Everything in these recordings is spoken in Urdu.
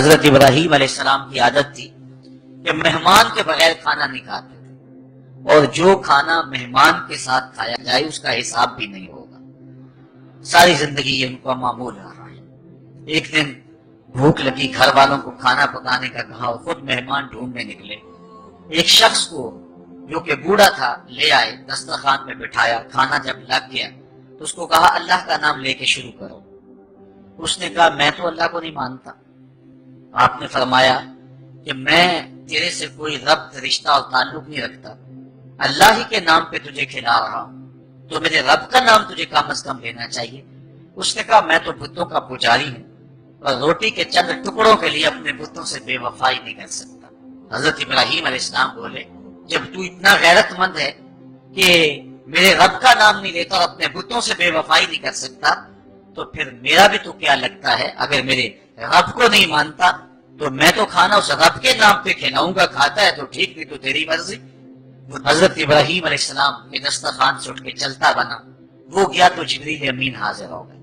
حضرت ابراہیم علیہ السلام کی عادت تھی کہ مہمان کے بغیر کھانا نہیں کھاتے تھے، اور جو کھانا مہمان کے ساتھ کھایا جائے اس کا حساب بھی نہیں ہوگا۔ ساری زندگی یہ ان کا معمول رہا ہے۔ ایک دن بھوک لگی، گھر والوں کو کھانا پکانے کا کہا اور خود مہمان ڈھونڈنے نکلے۔ ایک شخص کو جو کہ بوڑھا تھا لے آئے، دسترخوان میں بٹھایا، کھانا جب لگ گیا تو اس کو کہا اللہ کا نام لے کے شروع کرو۔ اس نے کہا میں تو اللہ کو نہیں مانتا۔ آپ نے فرمایا کہ میں تیرے سے کوئی ربط، رشتہ اور تعلق نہیں رکھتا، اللہ ہی کے نام پہ تجھے کھلا رہا ہوں، تو میرے رب کا نام تجھے کم از کم لینا چاہیے۔ اس نے کہا میں تو بتوں کا پجاری ہوں اور روٹی کے چند ٹکڑوں کے لیے اپنے بتوں سے بے وفائی نہیں کر سکتا۔ حضرت ابراہیم علیہ السلام بولے جب تو اتنا غیرت مند ہے کہ میرے رب کا نام نہیں لیتا اور اپنے بتوں سے بے وفائی نہیں کر سکتا، تو پھر میرا بھی تو کیا لگتا ہے، اگر میرے رب کو نہیں مانتا تو میں تو کھانا اس رب کے نام پہ کھلاؤں گا، کھاتا ہے تو ٹھیک، نہیں تو تیری مرضی۔ حضرت ابراہیم علیہ السلام کے دسترخوان سے اٹھ کے چلتا بنا، وہ گیا تو جبریل امین حاضر ہو گئے،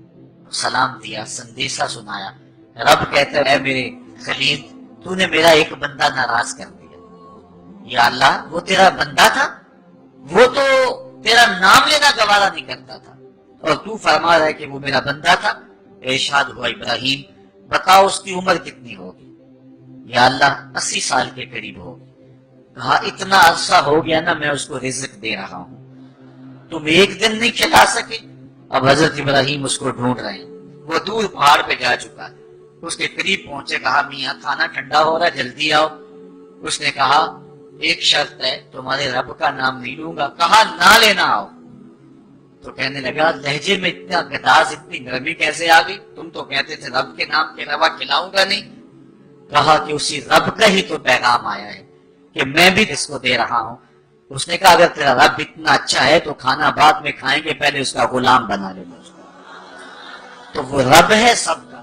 سلام دیا، سندیسہ سنایا۔ رب کہتا ہے اے میرے خلیل، تو نے میرا ایک بندہ ناراض کر دیا۔ یا اللہ، وہ تیرا بندہ تھا، وہ تو تیرا نام لینا گوارا نہیں کرتا تھا، اور تو فرما رہا ہے کہ وہ میرا بندہ تھا۔ ارشاد ہوا ابراہیم بتاؤ اس کی عمر کتنی ہوگی؟ یا اللہ 80 سال کے قریب ہوگی۔ کہا اتنا عرصہ ہو گیا نا میں اس کو رزق دے رہا ہوں، تم ایک دن نہیں کھلا سکے؟ اب حضرت ابراہیم اس کو ڈھونڈ رہے ہیں، وہ دور پہاڑ پہ جا چکا ہے۔ اس کے قریب پہنچے، کہا میاں کھانا ٹھنڈا ہو رہا ہے، جلدی آؤ۔ اس نے کہا ایک شرط ہے، تمہارے رب کا نام نہیں لوں گا۔ کہا نہ لینا آؤ۔ تو کہنے لگا لہجے میں اتنا گداز، اتنی نرمی کیسے آ گئی؟ تم تو کہتے تھے رب کے نام کے علاوہ کھلاؤں گا نہیں۔ کہا کہ اسی رب کا ہی تو پیغام آیا ہے کہ میں بھی اس کو دے رہا ہوں۔ اس نے کہا اگر تیرا رب اتنا اچھا ہے تو کھانا بعد میں کھائیں گے، پہلے اس کا غلام بنا لینا۔ تو وہ رب ہے سب کا۔